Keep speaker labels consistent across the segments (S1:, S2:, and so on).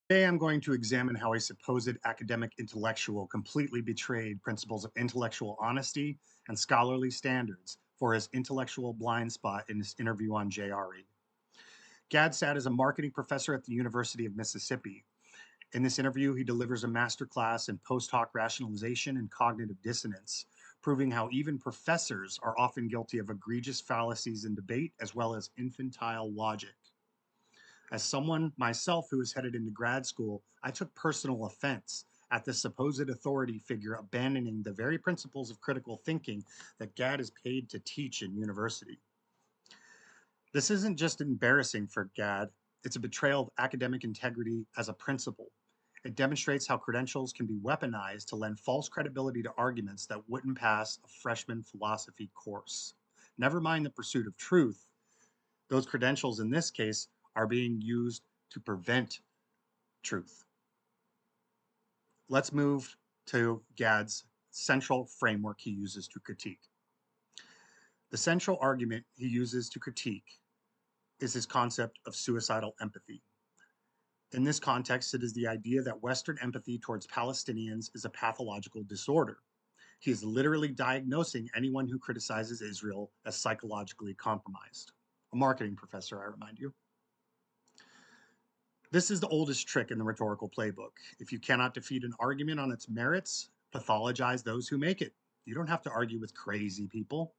S1: Today, I'm going to examine how a supposed academic intellectual completely betrayed principles of intellectual honesty and scholarly standards for his intellectual blind spot in his interview on JRE. Gad Saad is a marketing professor at the University of Mississippi. In this interview, he delivers a masterclass in post-hoc rationalization and cognitive dissonance, proving how even professors are often guilty of egregious fallacies in debate as well as infantile logic. As someone myself who was headed into grad school, I took personal offense at this supposed authority figure abandoning the very principles of critical thinking that Gad is paid to teach in university. This isn't just embarrassing for Gad, it's a betrayal of academic integrity as a principle. It demonstrates how credentials can be weaponized to lend false credibility to arguments that wouldn't pass a freshman philosophy course. Never mind the pursuit of truth, those credentials in this case are being used to prevent truth. Let's move to Gad's central framework he uses to critique. The central argument he uses to critique is his concept of suicidal empathy. In this context, it is the idea that Western empathy towards Palestinians is a pathological disorder. He is literally diagnosing anyone who criticizes Israel as psychologically compromised. A marketing professor, I remind you. This is the oldest trick in the rhetorical playbook. If you cannot defeat an argument on its merits, pathologize those who make it. You don't have to argue with crazy people.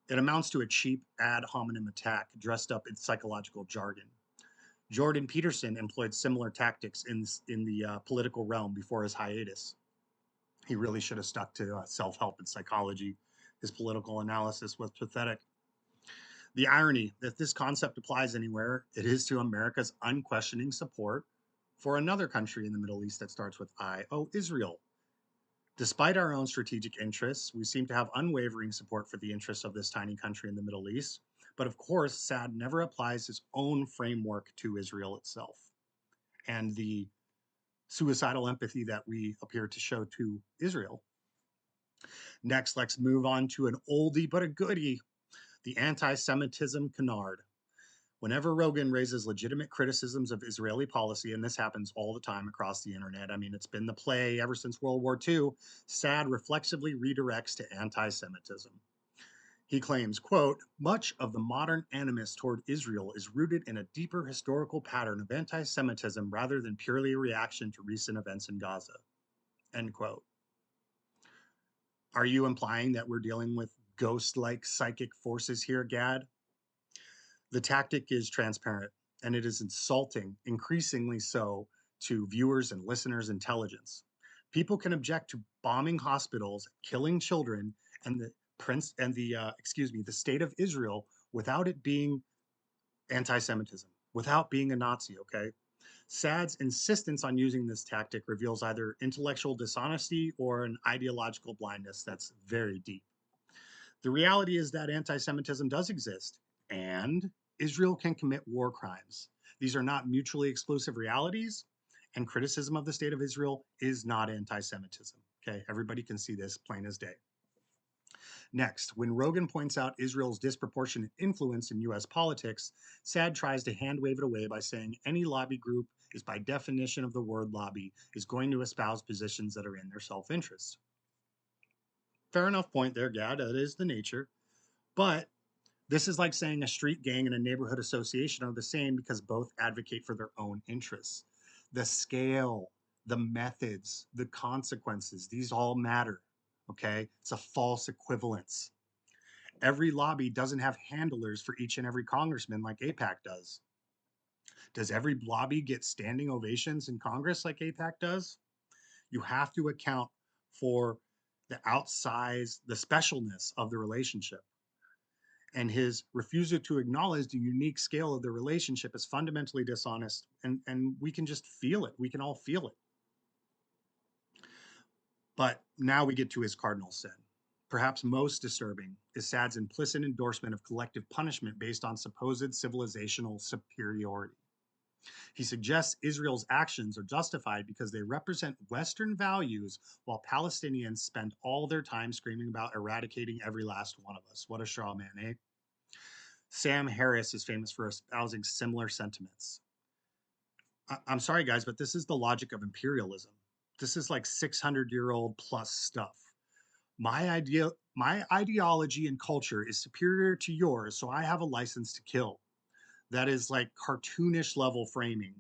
S1: It amounts to a cheap ad hominem attack dressed up in psychological jargon. Jordan Peterson employed similar tactics in the political realm before his hiatus. He really should have stuck to self-help and psychology. His political analysis was pathetic. The irony that this concept applies anywhere, it is to America's unquestioning support for another country in the Middle East that starts with I, Israel. Despite our own strategic interests, we seem to have unwavering support for the interests of this tiny country in the Middle East. But of course, Saad never applies his own framework to Israel itself and the suicidal empathy that we appear to show to Israel. Next, let's move on to an oldie but a goodie, the anti-Semitism canard. Whenever Rogan raises legitimate criticisms of Israeli policy, and this happens all the time across the internet, I mean, it's been the play ever since World War II, Saad reflexively redirects to anti-Semitism. He claims, quote, much of the modern animus toward Israel is rooted in a deeper historical pattern of anti-Semitism rather than purely a reaction to recent events in Gaza, end quote. Are you implying that we're dealing with ghost-like psychic forces here, Gad? The tactic is transparent, and it is insulting, increasingly so, to viewers' and listeners' intelligence. People can object to bombing hospitals, killing children, and the state of Israel without it being anti-Semitism, without being a Nazi. Okay, Saad's insistence on using this tactic reveals either intellectual dishonesty or an ideological blindness that's very deep. The reality is that anti Semitism does exist, and Israel can commit war crimes. These are not mutually exclusive realities, and criticism of the state of Israel is not anti Semitism. Okay, everybody can see this plain as day. Next, when Rogan points out Israel's disproportionate influence in US politics, Saad tries to hand wave it away by saying any lobby group is, by definition of the word lobby, is going to espouse positions that are in their self interest. Fair enough point there, Gad. That is the nature. But this is like saying a street gang and a neighborhood association are the same because both advocate for their own interests. The scale, the methods, the consequences, these all matter. Okay. It's a false equivalence. Every lobby doesn't have handlers for each and every congressman like APAC does. Does every lobby get standing ovations in Congress like APAC does? You have to account for the outsize, the specialness of the relationship. And his refusal to acknowledge the unique scale of the relationship is fundamentally dishonest. And we can just feel it. We can all feel it. But now we get to his cardinal sin. Perhaps most disturbing is Saad's implicit endorsement of collective punishment based on supposed civilizational superiority. He suggests Israel's actions are justified because they represent Western values while Palestinians spend all their time screaming about eradicating every last one of us. What a straw man, eh? Sam Harris is famous for espousing similar sentiments. I'm sorry, guys, but this is the logic of imperialism. This is like 600-year-old plus stuff. My ideology and culture is superior to yours, so I have a license to kill. That is like cartoonish level framing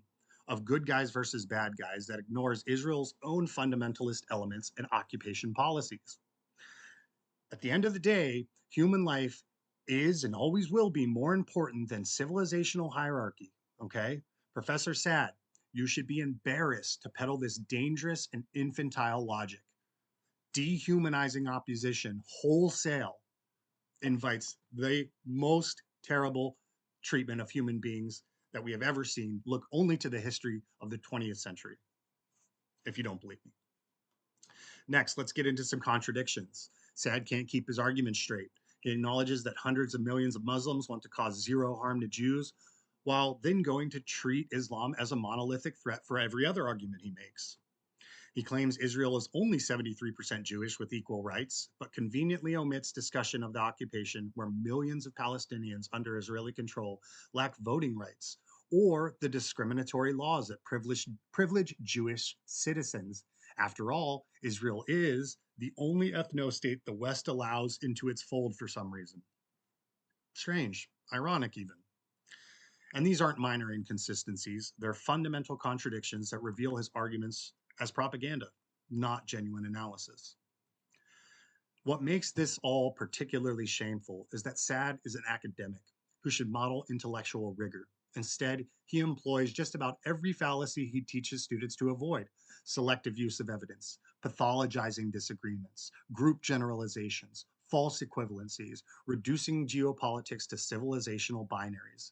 S1: of good guys versus bad guys that ignores Israel's own fundamentalist elements and occupation policies. At the end of the day, human life is and always will be more important than civilizational hierarchy. Okay? Professor Saad, you should be embarrassed to peddle this dangerous and infantile logic. Dehumanizing opposition wholesale invites the most terrible treatment of human beings that we have ever seen. Look only to the history of the 20th century, if you don't believe me. Next, let's get into some contradictions. Saad can't keep his argument straight. He acknowledges that hundreds of millions of Muslims want to cause zero harm to Jews, while then going to treat Islam as a monolithic threat for every other argument he makes. He claims Israel is only 73% Jewish with equal rights, but conveniently omits discussion of the occupation where millions of Palestinians under Israeli control lack voting rights, or the discriminatory laws that privilege Jewish citizens. After all, Israel is the only ethno-state the West allows into its fold for some reason. Strange, ironic even. And these aren't minor inconsistencies, they're fundamental contradictions that reveal his arguments as propaganda, not genuine analysis. What makes this all particularly shameful is that Saad is an academic who should model intellectual rigor. Instead, he employs just about every fallacy he teaches students to avoid: selective use of evidence, pathologizing disagreements, group generalizations, false equivalencies, reducing geopolitics to civilizational binaries.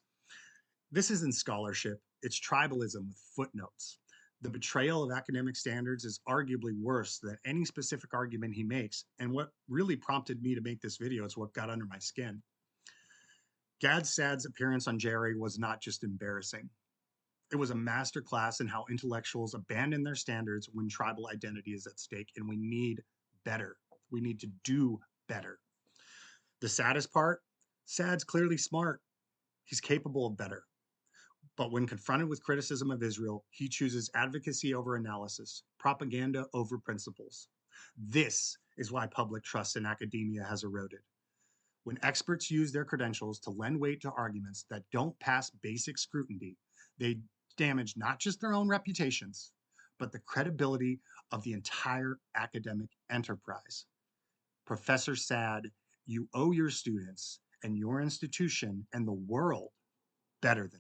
S1: This isn't scholarship, it's tribalism with footnotes. The betrayal of academic standards is arguably worse than any specific argument he makes, and what really prompted me to make this video is what got under my skin. Gad Saad's appearance on JRE was not just embarrassing. It was a masterclass in how intellectuals abandon their standards when tribal identity is at stake, and we need better. We need to do better. The saddest part, Saad's clearly smart. He's capable of better. But when confronted with criticism of Israel, he chooses advocacy over analysis, propaganda over principles. This is why public trust in academia has eroded. When experts use their credentials to lend weight to arguments that don't pass basic scrutiny, they damage not just their own reputations, but the credibility of the entire academic enterprise. Professor Saad, you owe your students and your institution and the world better than